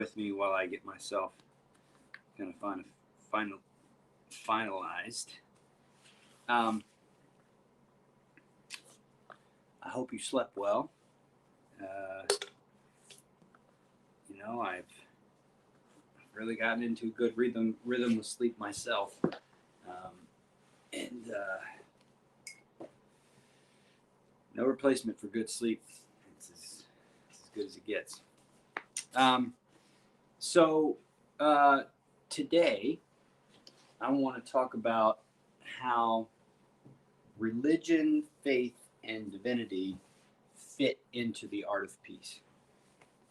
with me while I get myself kind of finalized. I hope you slept well. I've really gotten into a good rhythm with sleep myself, and no replacement for good sleep. It's as good as it gets. So today I want to talk about how religion, faith, and divinity fit into the art of peace.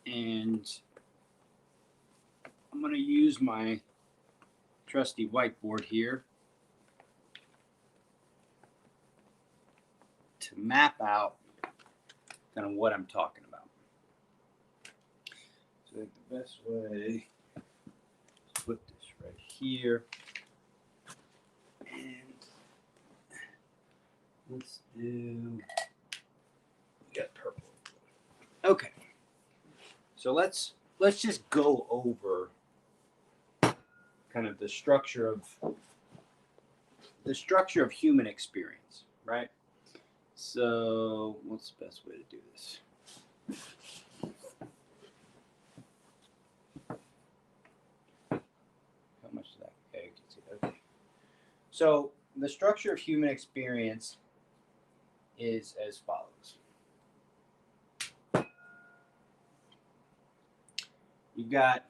And I'm going to use my trusty whiteboard here to map out kind of what I'm talking about. So I think the best way is put this right here. And let's do, we got purple. Okay. So let's just go over kind of the structure of human experience, right? So what's the best way to do this? How much did that? Okay, you can see that. Okay. So the structure of human experience is as follows. You've got,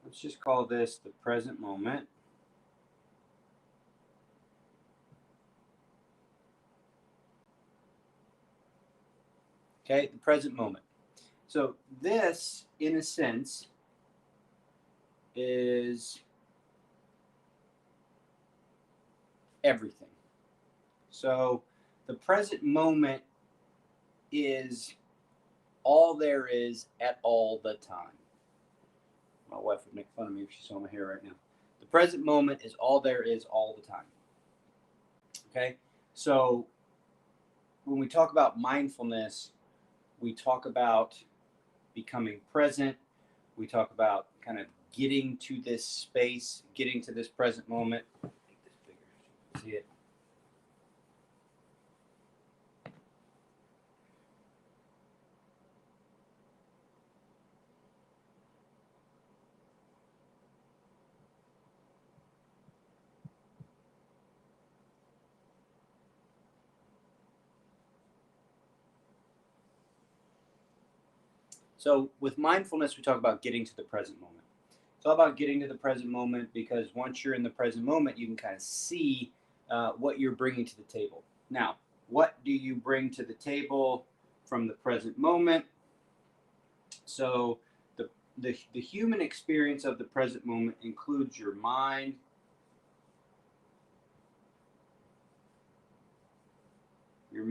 let's just call this the present moment. Okay, the present moment. So this, in a sense, is everything. So the present moment is all there is at all the time. My wife would make fun of me if she saw my hair right now. The present moment is all there is all the time. Okay? So when we talk about mindfulness, we talk about becoming present. We talk about kind of getting to this space, getting to this present moment. Make this bigger so you can see it. So with mindfulness, we talk about getting to the present moment. It's all about getting to the present moment because once you're in the present moment, you can kind of see what you're bringing to the table. Now, what do you bring to the table from the present moment? So the human experience of the present moment includes your mind, your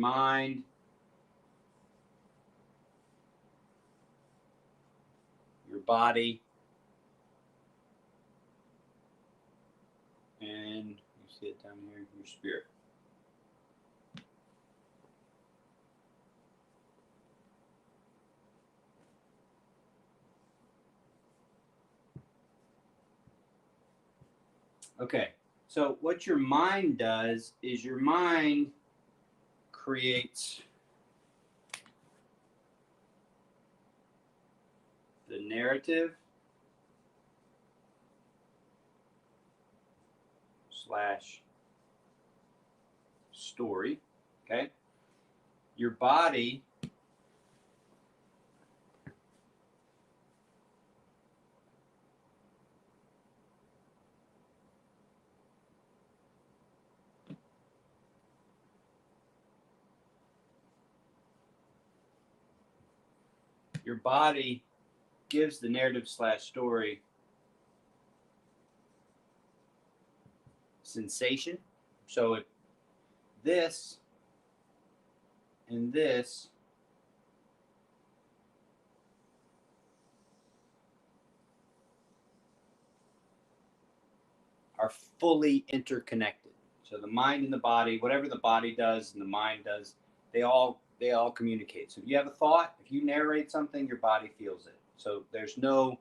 body, and you see it down here, your spirit. Okay, so what your mind does is your mind creates the narrative / story, okay? Your body gives the narrative / story sensation. So this and this are fully interconnected. So the mind and the body, whatever the body does and the mind does, they all they all communicate. So if you have a thought, if you narrate something, your body feels it. So there's no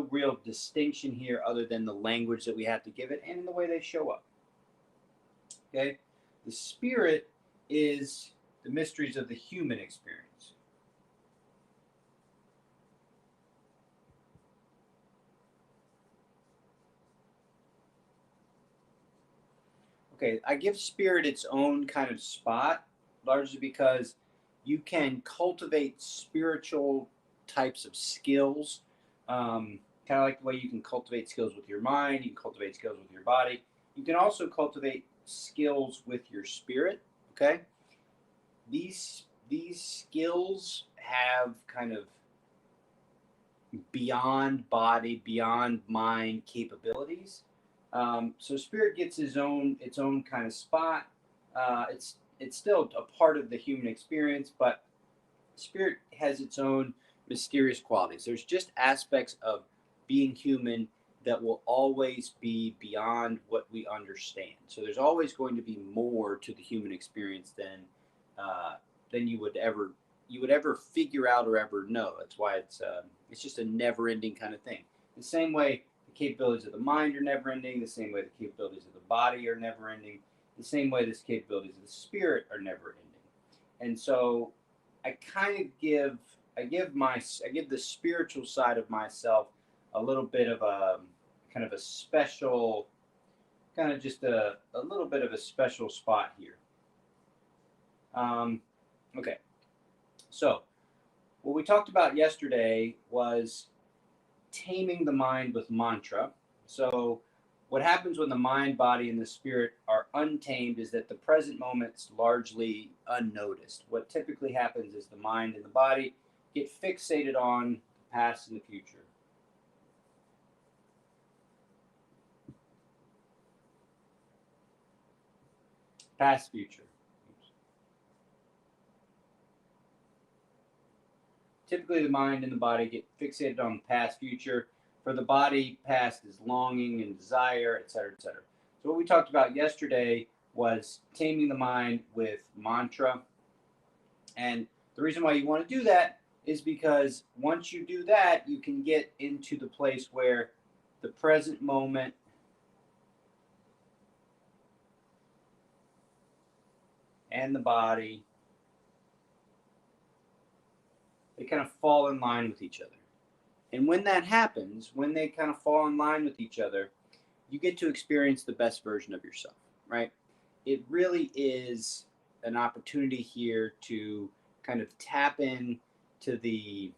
real distinction here other than the language that we have to give it and the way they show up. Okay? The spirit is the mysteries of the human experience. Okay, I give spirit its own kind of spot, largely because you can cultivate spiritual types of skills, kind of like the way you can cultivate skills with your mind, you can cultivate skills with your body. You can also cultivate skills with your spirit. Okay, these skills have kind of beyond body, beyond mind capabilities. So spirit gets its own kind of spot. It's still a part of the human experience, but spirit has its own mysterious qualities. There's just aspects of being human that will always be beyond what we understand. So there's always going to be more to the human experience than you would ever figure out or ever know. That's why it's just a never-ending kind of thing. The same way the capabilities of the mind are never-ending, the same way the capabilities of the body are never-ending, the same way the capabilities of the spirit are never-ending. And so I kind of give the spiritual side of myself a little bit of a kind of a special, kind of just a little bit of a special spot here. Okay, so what we talked about yesterday was taming the mind with mantra. So what happens when the mind, body, and the spirit are untamed is that the present moment's largely unnoticed. What typically happens is the mind and the body get fixated on the past and the future. Past, future. Typically, the mind and the body get fixated on the past, future. For the body, past is longing and desire, etc., etc. So what we talked about yesterday was taming the mind with mantra. And the reason why you want to do that is because once you do that, you can get into the place where the present moment and the body, they kind of fall in line with each other. And when that happens, when they kind of fall in line with each other, you get to experience the best version of yourself, right? It really is an opportunity here to kind of tap in to the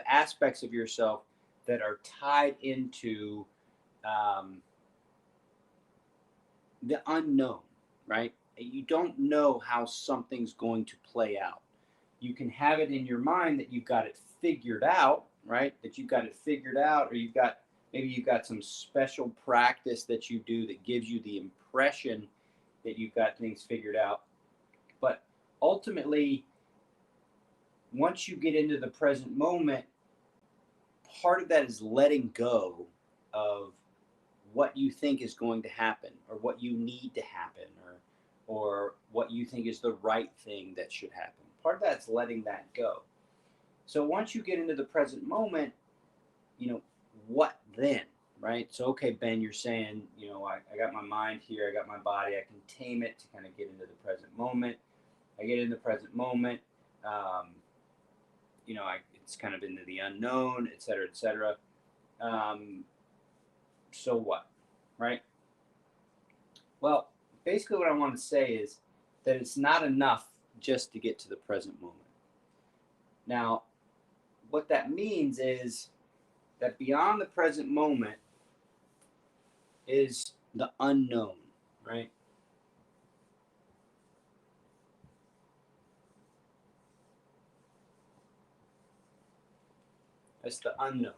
aspects of yourself that are tied into the unknown, right? You don't know how something's going to play out. You can have it in your mind that you've got it figured out, right? That you've got it figured out, or maybe you've got some special practice that you do that gives you the impression that you've got things figured out. But ultimately, once you get into the present moment, part of that is letting go of what you think is going to happen or what you need to happen or what you think is the right thing that should happen. Part of that's letting that go. So once you get into the present moment, what then, right? So, okay, Ben, you're saying, I got my mind here, I got my body, I can tame it to kind of get into the present moment. I get in the present moment, it's kind of into the unknown, et cetera, et cetera. So what, right? Well, basically what I want to say is that it's not enough just to get to the present moment. Now, what that means is that beyond the present moment is the unknown, right? That's the unknown.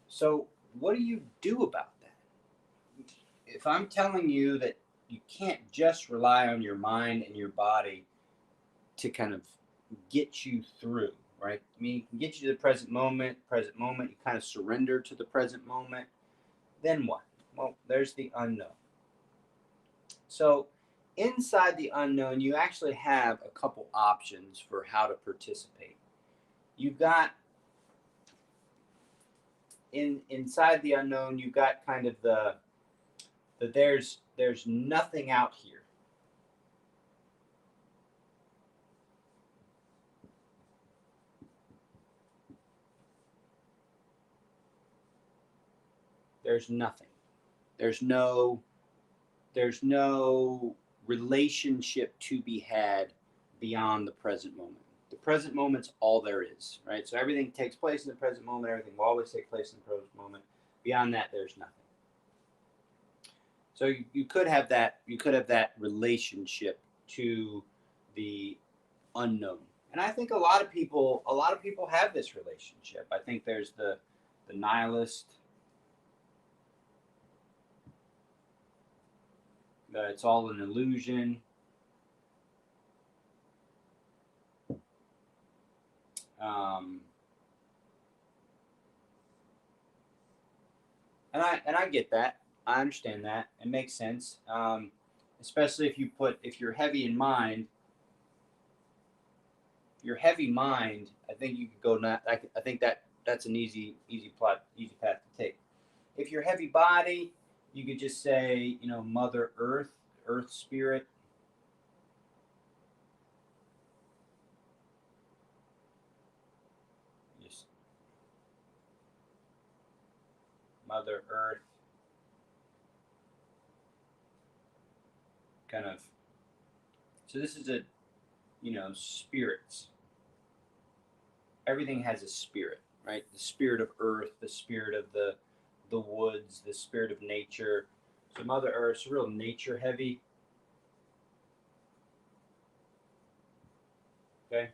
So what do you do about that? If I'm telling you that you can't just rely on your mind and your body to kind of get you through, right? I mean, it can get you to the present moment, you kind of surrender to the present moment. Then what? Well, there's the unknown. So inside the unknown, you actually have a couple options for how to participate. You've got inside the unknown, you've got kind of the there's nothing out here. There's nothing. There's no relationship to be had beyond the present moment. The present moment's all there is, right? So everything takes place in the present moment. Everything will always take place in the present moment. Beyond that, there's nothing. So you could have that. You could have that relationship to the unknown, and I think a lot of people have this relationship. I think there's the nihilist. It's all an illusion. And I get that. I understand that. It makes sense. Especially if you're heavy in mind. Your heavy mind, I think you could go. I think that's an easy path to take. If you're heavy body, you could just say, Mother Earth, Earth Spirit. Just Mother Earth. Kind of. So this is spirits. Everything has a spirit, right? The spirit of earth, the spirit of the woods, the spirit of nature. So Mother Earth's real nature heavy. Okay.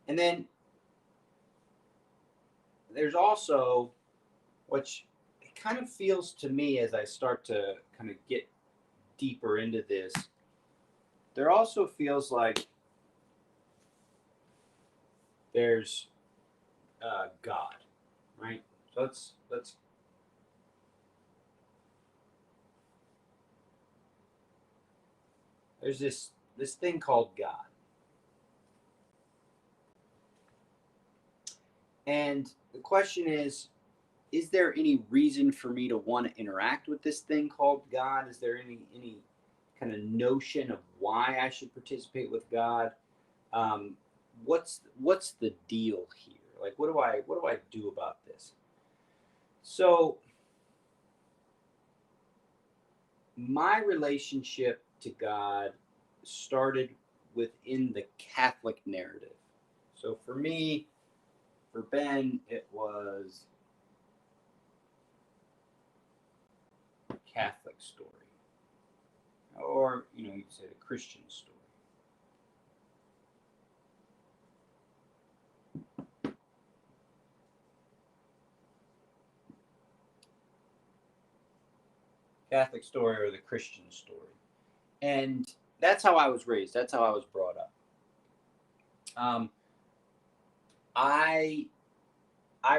And then there's also, which it kind of feels to me as I start to kind of get deeper into this, there also feels like there's God, right? So let's there's this thing called God. And the question is there any reason for me to want to interact with this thing called God? Is there any kind of notion of why I should participate with God? What's the deal here? Like, what do I do about this? So my relationship to God started within the Catholic narrative. So for me, for Ben, it was a Catholic story, or you could say the Christian story. Catholic story or the Christian story. And that's how I was raised. That's how I was brought up. I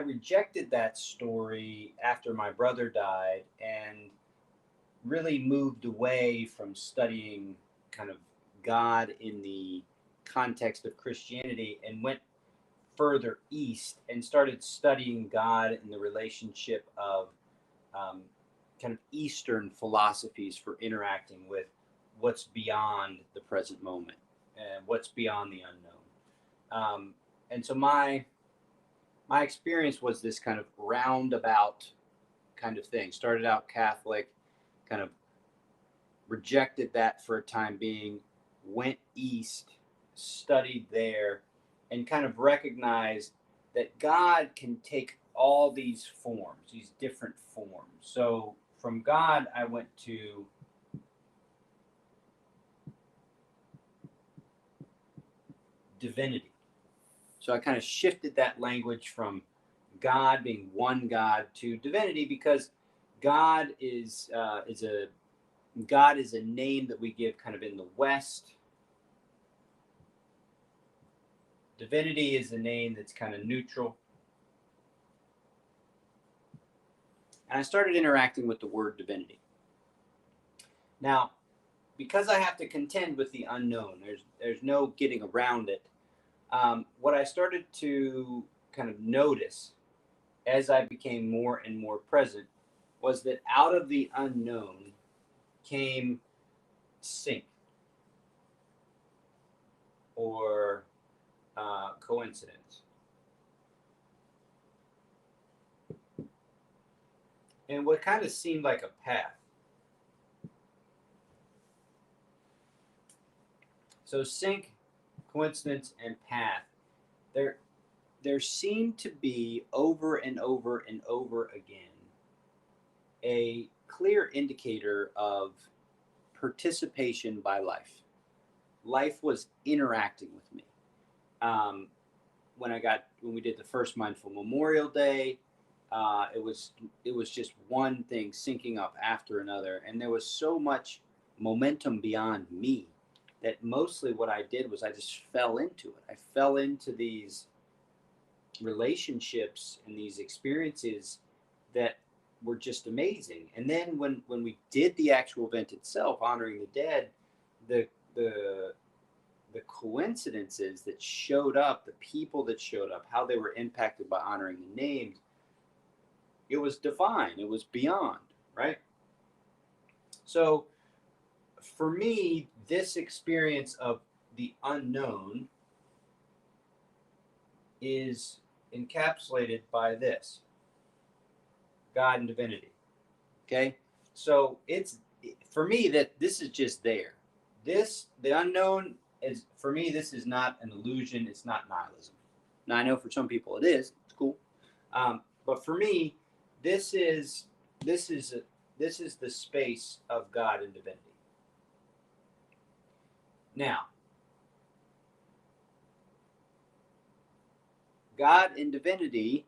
rejected that story after my brother died and really moved away from studying kind of God in the context of Christianity and went further east and started studying God in the relationship of kind of Eastern philosophies for interacting with what's beyond the present moment and what's beyond the unknown. And so my experience was this kind of roundabout kind of thing. Started out Catholic, kind of rejected that for a time being, went east, studied there, and kind of recognized that God can take all these forms, these different forms. So from God, I went to divinity. So I kind of shifted that language from God being one God to divinity, because God is a name that we give kind of in the West. Divinity is a name that's kind of neutral. And I started interacting with the word divinity. Now, because I have to contend with the unknown, there's no getting around it. What I started to kind of notice as I became more and more present was that out of the unknown came sync or coincidence. And what kind of seemed like a path. So sync, coincidence, and path, there seemed to be over and over and over again a clear indicator of participation by life. Life was interacting with me. Um, when we did the first Mindful Memorial Day, it was just one thing syncing up after another, and there was so much momentum beyond me that mostly what I did was I just fell into it. I fell into these relationships and these experiences that were just amazing. And then when we did the actual event itself, honoring the dead, the the the coincidences that showed up, the people that showed up, how they were impacted by honoring the names, it was divine. It was beyond, right? So for me, this experience of the unknown is encapsulated by this God and divinity. Okay. So it's for me that this is just there. The unknown is for me, this is not an illusion. It's not nihilism. Now, I know for some people it is. It's cool. But for me, this is this is a, this is the space of God and divinity. Now, God and divinity,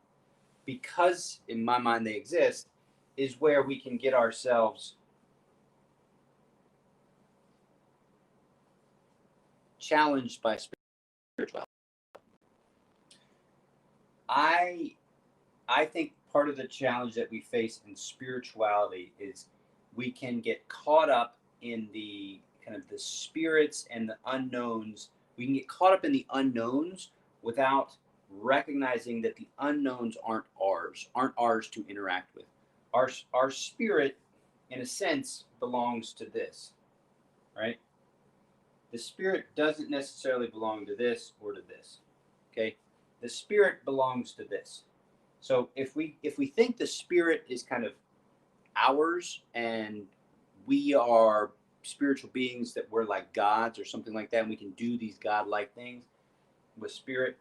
because in my mind they exist, is where we can get ourselves challenged by spirituality. I think part of the challenge that we face in spirituality is we can get caught up in the kind of the spirits and the unknowns. We can get caught up in the unknowns without recognizing that the unknowns aren't ours to interact with. Our spirit, in a sense, belongs to this, right? The spirit doesn't necessarily belong to this or to this. Okay? The spirit belongs to this. So if we think the spirit is kind of ours and we are spiritual beings that we're like gods or something like that, and we can do these godlike things with spirit,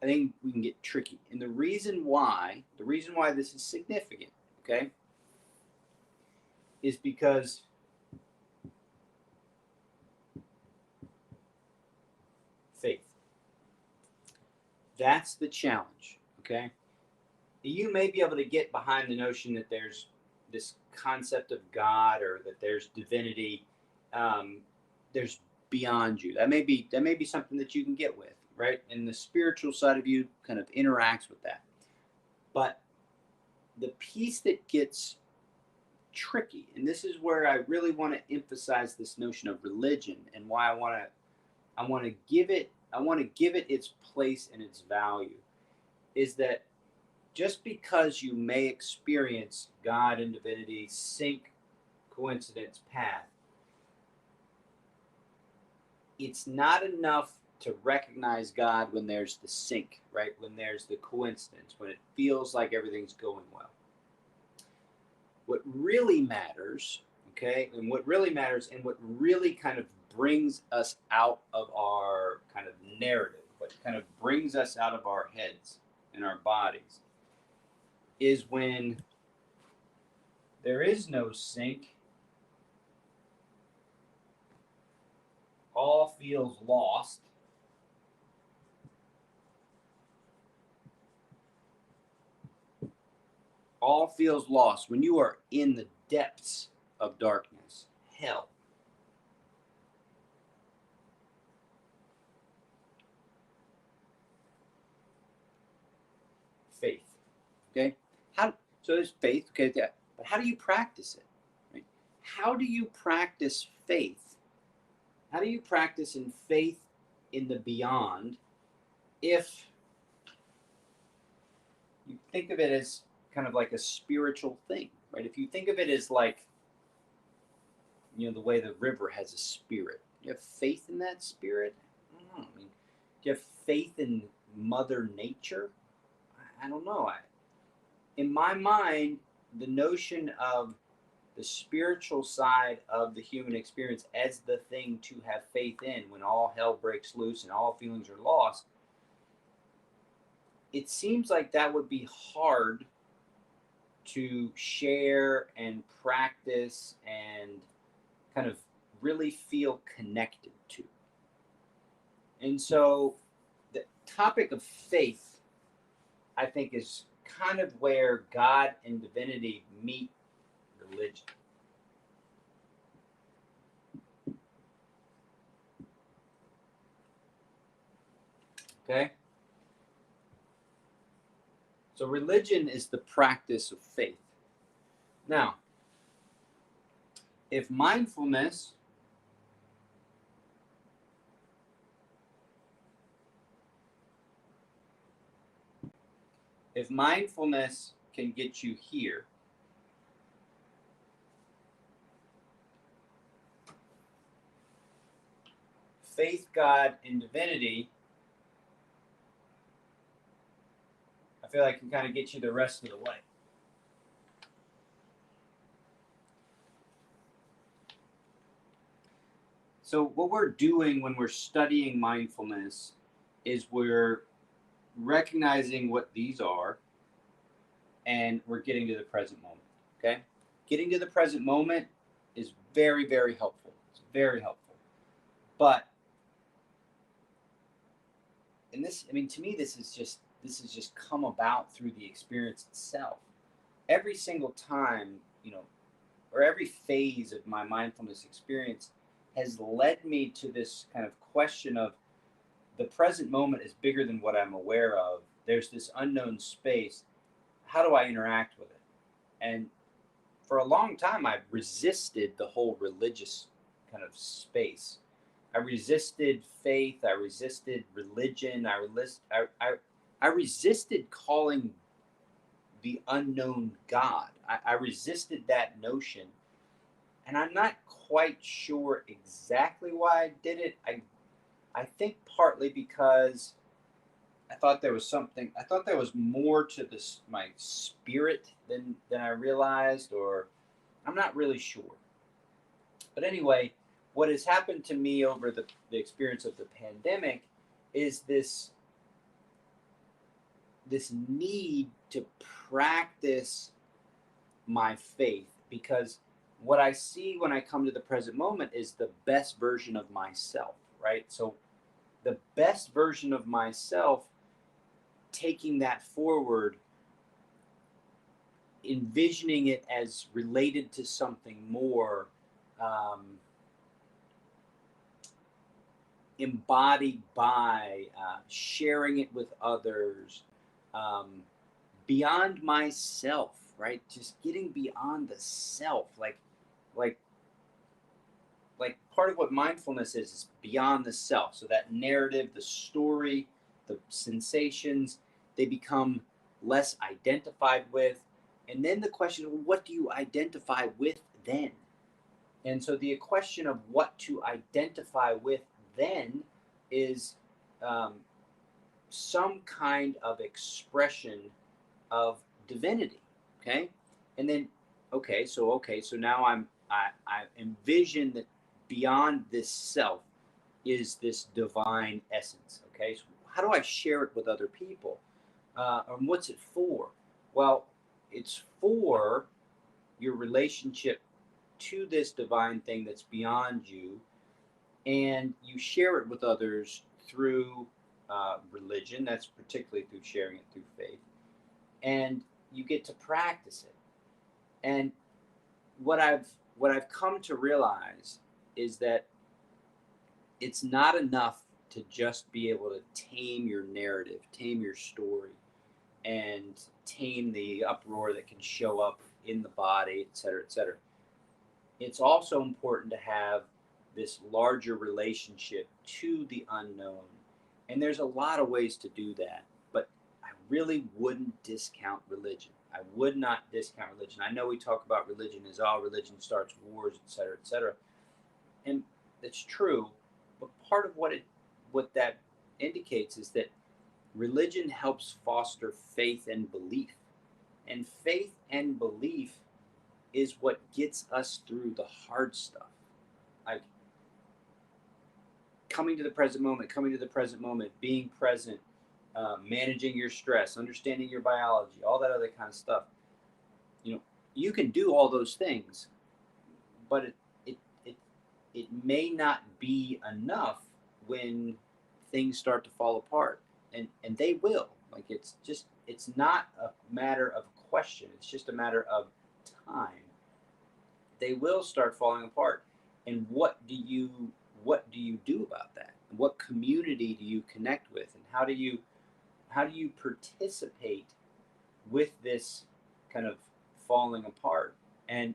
I think we can get tricky. And the reason why this is significant, okay, is because faith. That's the challenge, okay? You may be able to get behind the notion that there's this concept of God or that there's divinity, there's beyond you. That may be something that you can get with, right? And the spiritual side of you kind of interacts with that. But the piece that gets tricky, and this is where I really want to emphasize this notion of religion and why I want to give it its place and its value, is that just because you may experience God and divinity, sync, coincidence, path, it's not enough to recognize God when there's the sync, right? When there's the coincidence, when it feels like everything's going well. What really matters, okay, and what really kind of brings us out of our kind of narrative, what kind of brings us out of our heads and our bodies, is when there is no sync, all feels lost, when you are in the depths of darkness, hell. Faith. Okay? So there's faith, okay, but how do you practice it? Right? How do you practice faith How do you practice in faith in the beyond if you think of it as kind of like a spiritual thing, right? If you think of it as like, the way the river has a spirit, you have faith in that spirit? I don't know. I mean, do you have faith in Mother Nature? I don't know. In my mind, the notion of the spiritual side of the human experience as the thing to have faith in when all hell breaks loose and all feelings are lost, it seems like that would be hard to share and practice and kind of really feel connected to. And so the topic of faith, I think, is kind of where God and divinity meet religion. Okay? So religion is the practice of faith. Now, if mindfulness can get you here, faith, God, and divinity, I feel like can kind of get you the rest of the way. So what we're doing when we're studying mindfulness is we're recognizing what these are, and we're getting to the present moment. Okay? Getting to the present moment is very, very helpful. It's very helpful. But to me, this has just come about through the experience itself. Every single time, or every phase of my mindfulness experience has led me to this kind of question of the present moment is bigger than what I'm aware of. There's this unknown space. How do I interact with it? And for a long time, I resisted the whole religious kind of space. I resisted faith. I resisted religion. I resisted calling the unknown God. I resisted that notion. And I'm not quite sure exactly why I did it. I think partly because I thought there was more to this, my spirit than I realized, or I'm not really sure. But anyway, what has happened to me over the experience of the pandemic is this need to practice my faith, because what I see when I come to the present moment is the best version of myself, right? So the best version of myself, taking that forward, envisioning it as related to something more, embodied by sharing it with others, beyond myself, right? Just getting beyond the self, like part of what mindfulness is beyond the self. So that narrative, the story, the sensations, they become less identified with. And then the question, well, what do you identify with then? And so the question of what to identify with then is some kind of expression of divinity. Okay. And then, so now I envision that beyond this self is this divine essence. Okay. So how do I share it with other people? And what's it for? Well, it's for your relationship to this divine thing that's beyond you, and you share it with others through religion. That's particularly through sharing it through faith, and you get to practice it. And what I've come to realize is that it's not enough to just be able to tame your narrative, tame your story, and tame the uproar that can show up in the body, et cetera, et cetera. It's also important to have this larger relationship to the unknown. And there's a lot of ways to do that, but I really wouldn't discount religion. I would not discount religion. I know we talk about religion as all religion starts wars, et cetera, and that's true. But part of what that indicates is that religion helps foster faith and belief, and faith and belief is what gets us through the hard stuff. Like coming to the present moment, being present, managing your stress, understanding your biology, all that other kind of stuff. You know, you can do all those things, but it it it may not be enough when things start to fall apart, and they will. Like it's not a matter of question. It's just a matter of time. They will start falling apart. And what do you do about that? What community do you connect with, and how do you participate with this kind of falling apart? And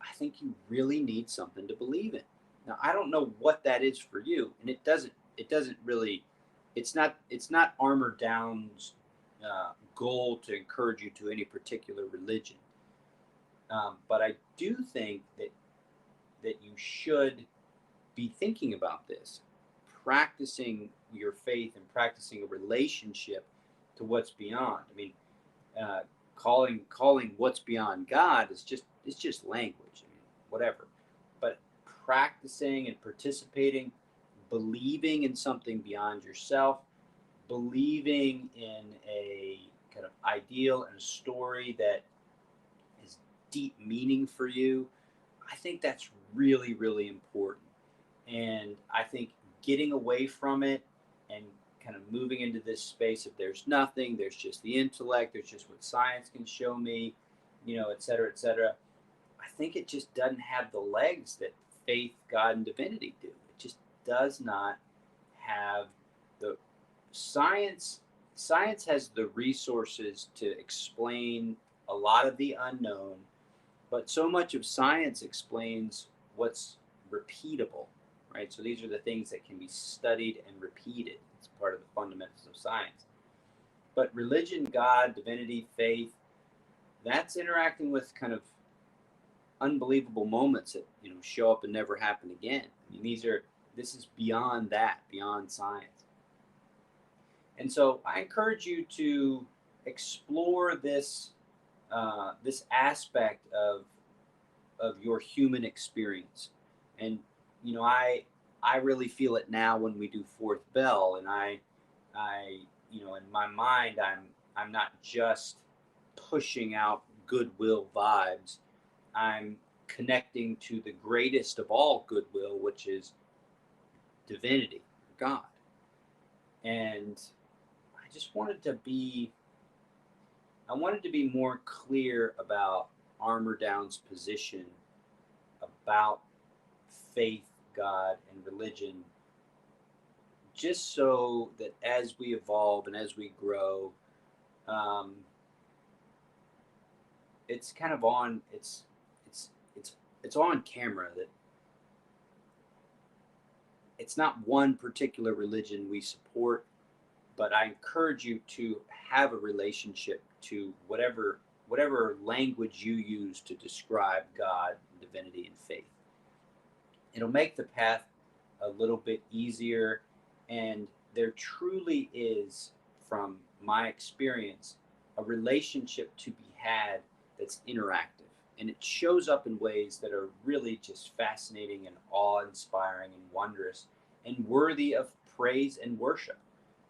I think you really need something to believe in. Now, I don't know what that is for you, and it doesn't really it's not Armor Down's goal to encourage you to any particular religion. But I do think that you should be thinking about this, practicing your faith and practicing a relationship to what's beyond. I mean, uh, calling what's beyond God is just language. I mean, whatever. But practicing and participating, believing in something beyond yourself, believing in a kind of ideal and a story that has deep meaning for you, I think that's really, really important. And I think getting away from it and kind of moving into this space of there's nothing, there's just the intellect, there's just what science can show me, et cetera, et cetera. I think it just doesn't have the legs that faith, God, and divinity do. It just does not have the science. Science has the resources to explain a lot of the unknown, but so much of science explains what's repeatable, right? So these are the things that can be studied and repeated. It's part of the fundamentals of science. But religion, God, divinity, faith, that's interacting with kind of unbelievable moments that show up and never happen again. I mean, this is beyond that, beyond science. And so I encourage you to explore this aspect of your human experience. And I really feel it now when we do Fourth Bell, and I in my mind I'm not just pushing out goodwill vibes. I'm connecting to the greatest of all goodwill, which is divinity, God. And I just wanted to be more clear about Armor Down's position about faith, God, and religion, just so that as we evolve and as we grow, um, it's kind of on it's on camera that it's not one particular religion we support, but I encourage you to have a relationship to whatever language you use to describe God, divinity, and faith. It'll make the path a little bit easier, and there truly is, from my experience, a relationship to be had that's interactive, and it shows up in ways that are really just fascinating and awe-inspiring and wondrous and worthy of praise and worship.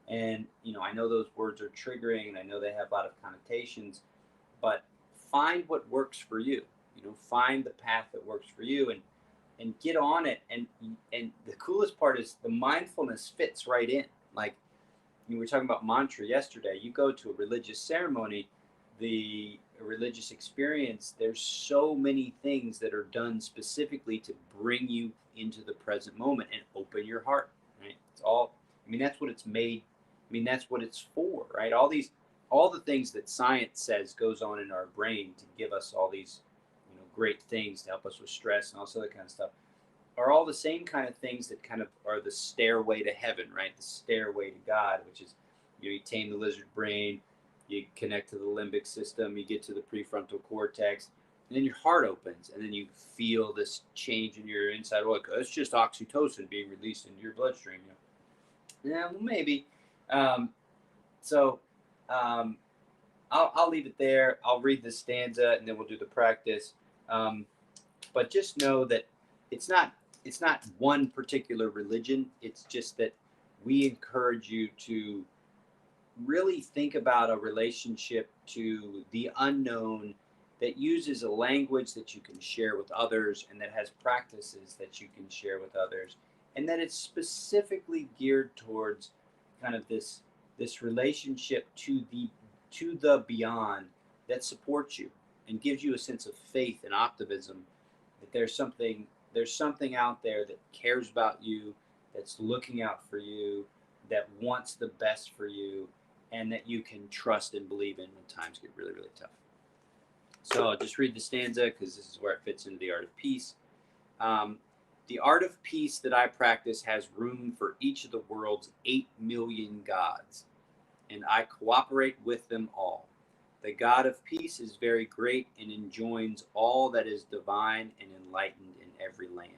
And I know those words are triggering, and I know they have a lot of connotations, but find what works for you. Find the path that works for you, and get on it. And the coolest part is the mindfulness fits right in. Like, we were talking about mantra yesterday. You go to a religious ceremony, a religious experience, there's so many things that are done specifically to bring you into the present moment and open your heart, right? It's all, I mean, that's what it's made. I mean, that's what it's for, right? All the things that science says goes on in our brain to give us all these great things to help us with stress and all this other kind of stuff. are all the same kind of things that kind of are the stairway to heaven, right? The stairway to God, which is, you tame the lizard brain, you connect to the limbic system, you get to the prefrontal cortex, and then your heart opens, and then you feel this change in your inside. Well, it's just oxytocin being released into your bloodstream. Yeah, well, maybe. Um, so um, I'll leave it there. I'll read the stanza, and then we'll do the practice. Um, but just know that it's not one particular religion. It's just that we encourage you to really think about a relationship to the unknown that uses a language that you can share with others, and that has practices that you can share with others, and that it's specifically geared towards kind of this relationship to the beyond, that supports you and gives you a sense of faith and optimism that there's something out there that cares about you, that's looking out for you, that wants the best for you, and that you can trust and believe in when times get really, really tough. So I'll just read the stanza because this is where it fits into the art of peace. The art of peace that I practice has room for each of the world's 8 million gods, and I cooperate with them all. The God of peace is very great and enjoins all that is divine and enlightened in every land.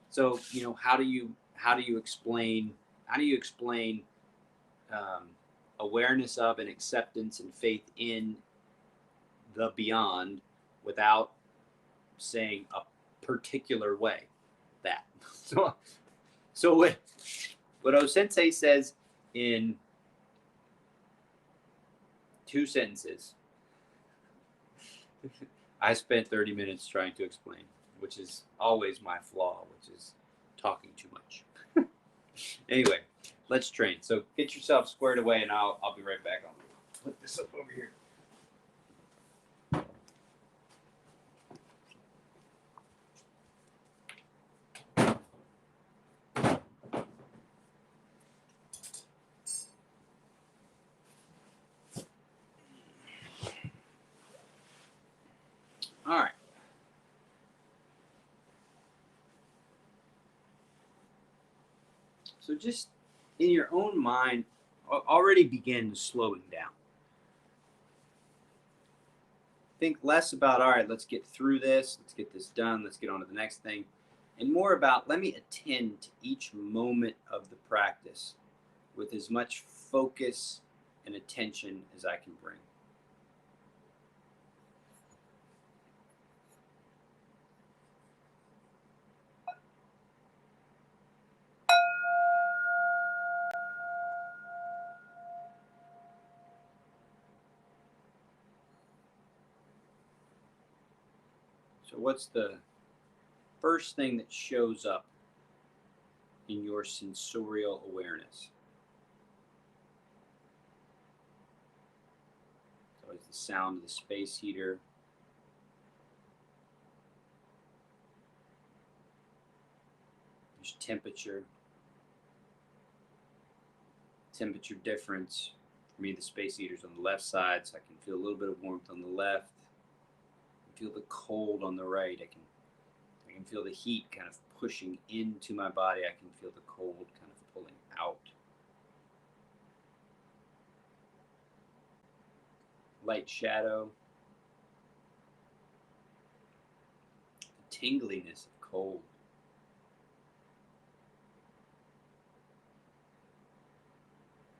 So, how do you explain awareness of and acceptance and faith in the beyond without saying a particular way? That so what O Sensei says in 2 sentences, I spent 30 minutes trying to explain, which is always my flaw, which is talking too much. Anyway, let's train. So get yourself squared away, and I'll be right back. I'll put this up over here. All right. So just in your own mind, already begin slowing down. Think less about, all right, let's get through this, let's get this done, let's get on to the next thing, and more about, let me attend to each moment of the practice with as much focus and attention as I can bring. So what's the first thing that shows up in your sensorial awareness? It's always the sound of the space heater. There's temperature difference. For me, the space heater's on the left side, so I can feel a little bit of warmth on the left. I feel the cold on the right. I can feel the heat kind of pushing into my body. I can feel the cold kind of pulling out. Light shadow. The tingliness of cold.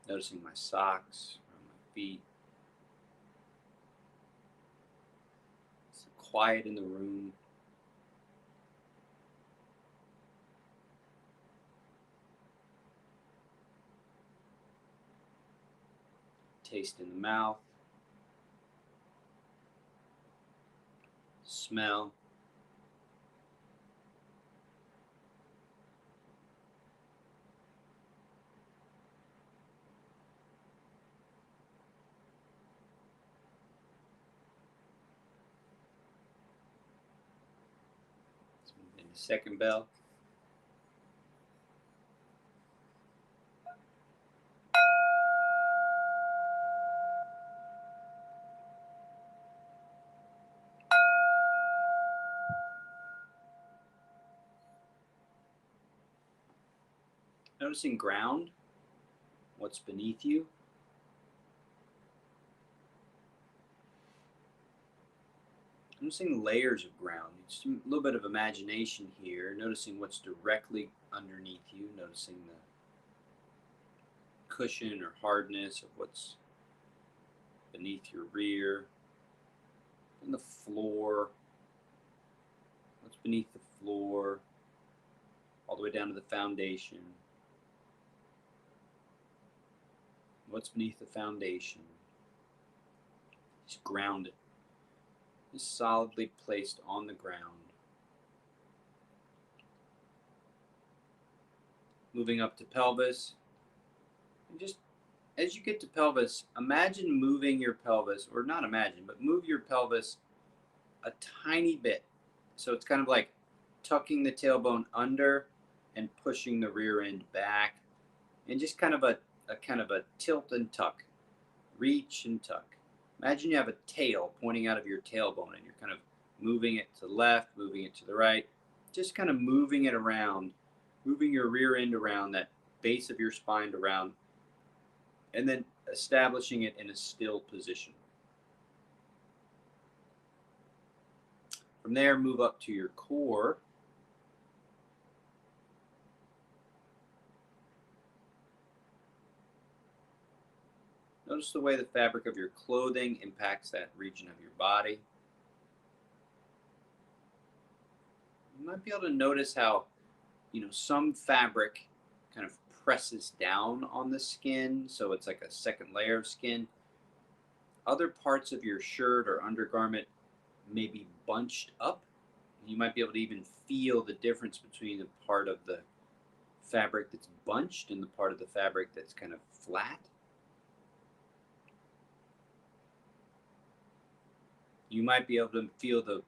Noticing my socks around my feet. It's quiet in the room. Taste in the mouth. Smell. And the second bell. Noticing ground, what's beneath you. Noticing layers of ground. Just a little bit of imagination here. Noticing what's directly underneath you. Noticing the cushion or hardness of what's beneath your rear. And the floor. What's beneath the floor. All the way down to the foundation. What's beneath the foundation. Just grounded. Just solidly placed on the ground. Moving up to pelvis. And just as you get to pelvis, imagine moving your pelvis, or not imagine, but move your pelvis a tiny bit. So it's kind of like tucking the tailbone under and pushing the rear end back. And just kind of a tilt and tuck. Reach and tuck. Imagine you have a tail pointing out of your tailbone and you're kind of moving it to the left, moving it to the right, just kind of moving it around, moving your rear end around, that base of your spine around, and then establishing it in a still position. From there, move up to your core. Notice the way the fabric of your clothing impacts that region of your body. You might be able to notice how, some fabric kind of presses down on the skin, so it's like a second layer of skin. Other parts of your shirt or undergarment may be bunched up. You might be able to even feel the difference between the part of the fabric that's bunched and the part of the fabric that's kind of flat. You might be able to feel the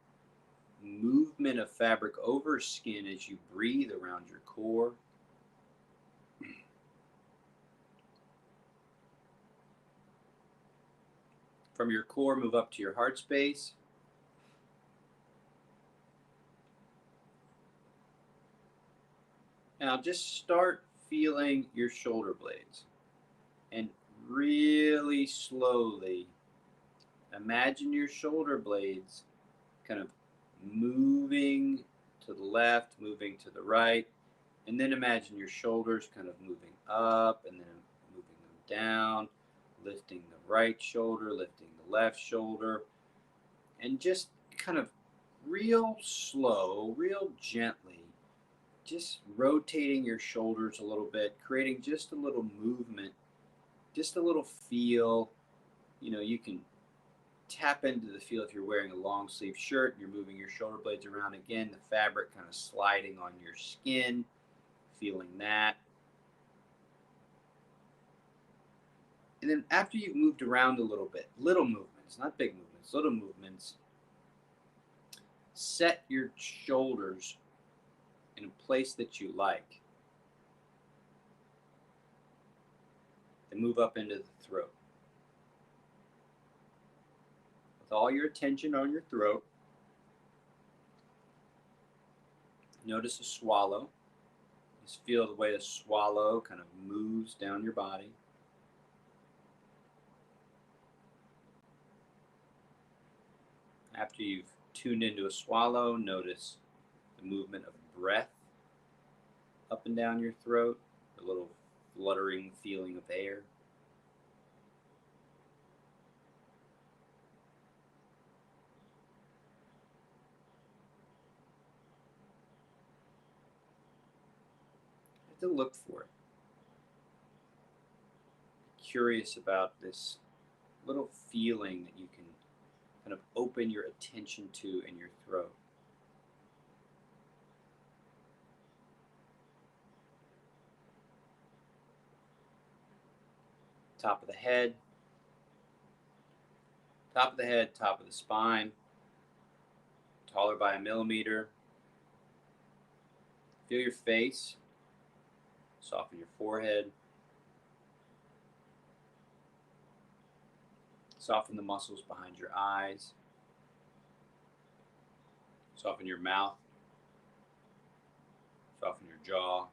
movement of fabric over skin as you breathe around your core. From your core, move up to your heart space. Now just start feeling your shoulder blades. And really slowly imagine your shoulder blades kind of moving to the left, moving to the right, and then imagine your shoulders kind of moving up and then moving them down, lifting the right shoulder, lifting the left shoulder, and just kind of real slow, real gently, just rotating your shoulders a little bit, creating just a little movement, just a little feel. You can tap into the feel if you're wearing a long sleeve shirt and you're moving your shoulder blades around again, the fabric kind of sliding on your skin, feeling that. And then after you've moved around a little bit, little movements, not big movements, little movements, set your shoulders in a place that you like. Then move up into the throat. With all your attention on your throat, notice a swallow. Just feel the way a swallow kind of moves down your body. After you've tuned into a swallow, notice the movement of breath up and down your throat, a little fluttering feeling of air. To look for it. Curious about this little feeling that you can kind of open your attention to in your throat. Top of the head, top of the spine, taller by a millimeter. Feel your face, soften your forehead, soften the muscles behind your eyes, soften your mouth, soften your jaw.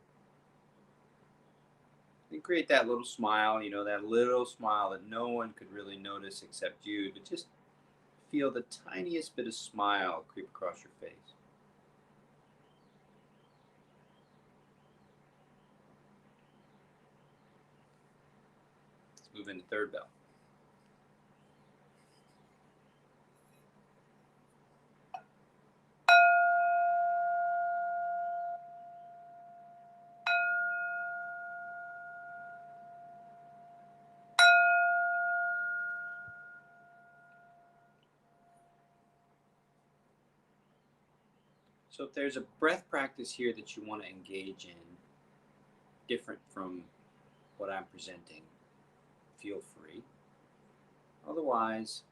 And create that little smile, that little smile that no one could really notice except you, but just feel the tiniest bit of smile creep across your face. Let's move into third bell. So if there's a breath practice here that you want to engage in, different from what I'm presenting, feel free. Otherwise,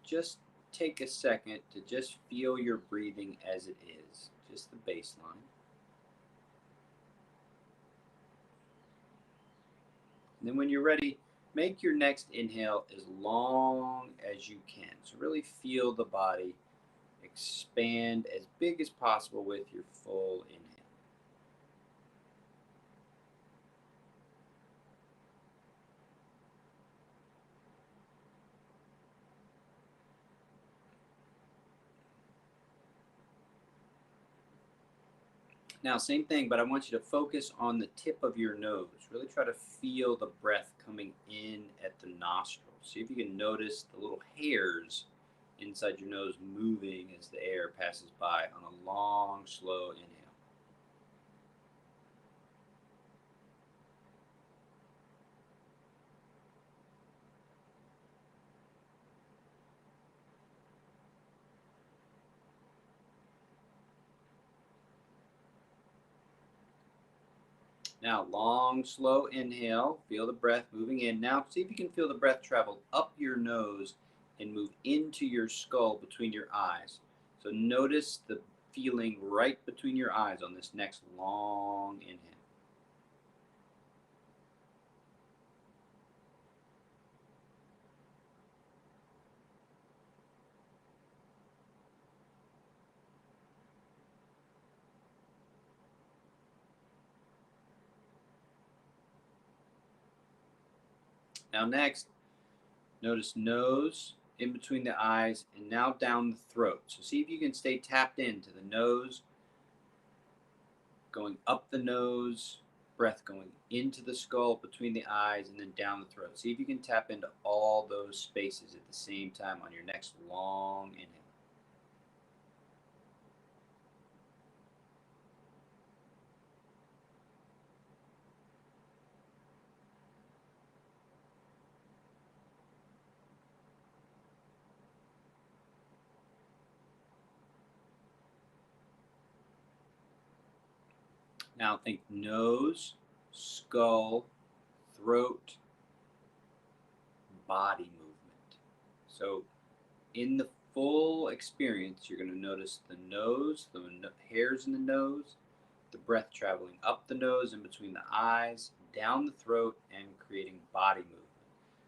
just take a second to just feel your breathing as it is, just the baseline. And then when you're ready, make your next inhale as long as you can. So really feel the body expand as big as possible with your full inhale. Now, same thing, but I want you to focus on the tip of your nose. Really try to feel the breath coming in at the nostrils. See if you can notice the little hairs inside your nose moving as the air passes by on a long, slow inhale. Now, long, slow inhale. Feel the breath moving in. Now, see if you can feel the breath travel up your nose and move into your skull between your eyes. So notice the feeling right between your eyes on this next long inhale. Now, next, notice nose in between the eyes and now down the throat. So see if you can stay tapped into the nose, going up the nose, breath going into the skull between the eyes and then down the throat. See if you can tap into all those spaces at the same time on your next long inhale. Now think nose, skull, throat, body movement. So in the full experience, you're going to notice the nose, the hairs in the nose, the breath traveling up the nose and between the eyes, down the throat, and creating body movement.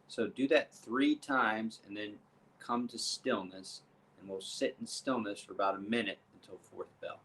So do that 3 times and then come to stillness, and we'll sit in stillness for about a minute until fourth bell.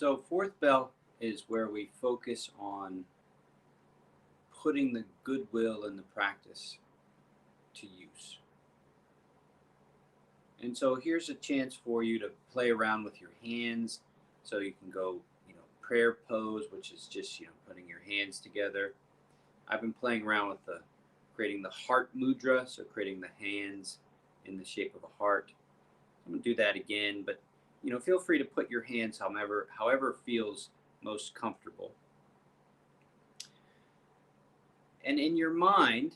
So fourth bell is where we focus on putting the goodwill in the practice to use. And so here's a chance for you to play around with your hands. So you can go, prayer pose, which is just, putting your hands together. I've been playing around with creating the heart mudra, so creating the hands in the shape of a heart. I'm going to do that again, but feel free to put your hands however feels most comfortable. And in your mind,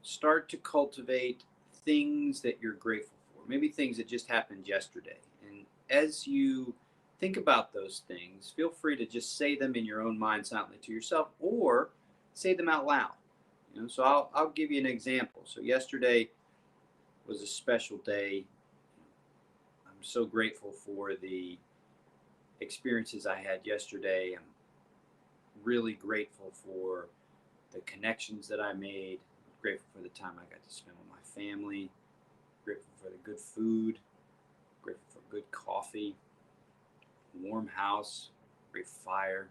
start to cultivate things that you're grateful for, maybe things that just happened yesterday. And as you think about those things, feel free to just say them in your own mind silently to yourself, or say them out loud. So I'll give you an example. So yesterday was a special day. I'm so grateful for the experiences I had yesterday. I'm really grateful for the connections that I made. I'm grateful for the time I got to spend with my family. Grateful for the good food. Grateful for good coffee. Warm house. Great fire.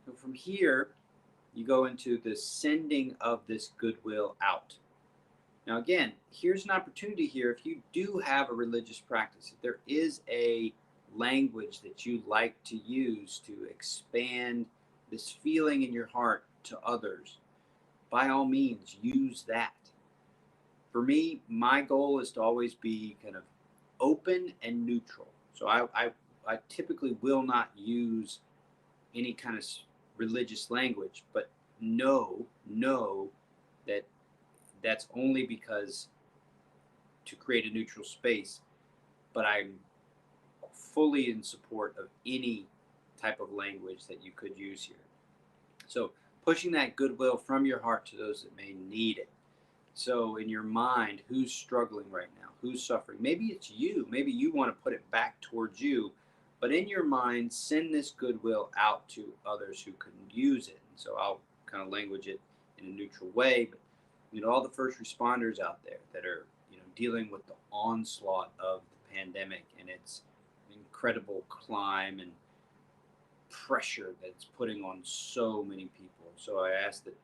So from here, you go into the sending of this goodwill out. Now, again, here's an opportunity here. If you do have a religious practice, if there is a language that you like to use to expand this feeling in your heart to others, by all means, use that. For me, my goal is to always be kind of open and neutral. So I typically will not use any kind of religious language, but know that that's only because to create a neutral space, but I'm fully in support of any type of language that you could use here. So pushing that goodwill from your heart to those that may need it. So in your mind, who's struggling right now? Who's suffering? Maybe it's you. Maybe you want to put it back towards you. But in your mind, send this goodwill out to others who can use it. And so I'll kind of language it in a neutral way. But all the first responders out there that are dealing with the onslaught of the pandemic and its incredible climb and pressure that it's putting on so many people. So I ask that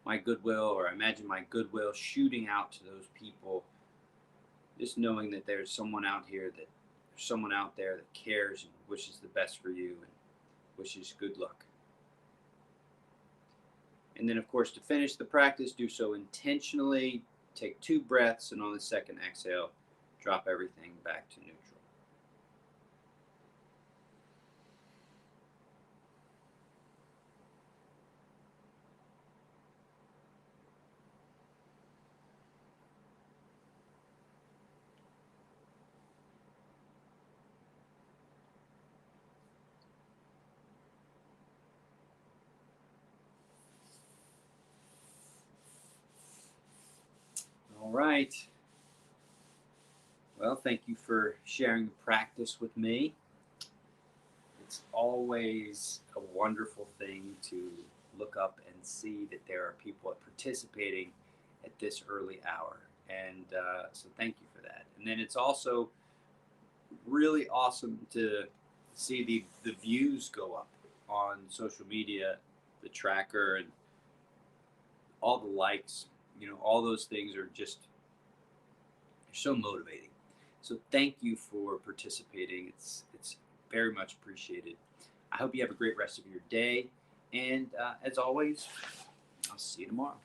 my goodwill, or I imagine my goodwill shooting out to those people, just knowing that there's someone out there that cares and wishes the best for you and wishes good luck. And then, of course, to finish the practice, do so intentionally. Take 2 breaths, and on the second exhale, drop everything back to neutral. All right. Well, thank you for sharing the practice with me. It's always a wonderful thing to look up and see that there are people participating at this early hour. And so thank you for that. And then it's also really awesome to see the views go up on social media, the tracker, and all the likes. All those things are just so motivating. So thank you for participating. It's very much appreciated. I hope you have a great rest of your day. And as always, I'll see you tomorrow.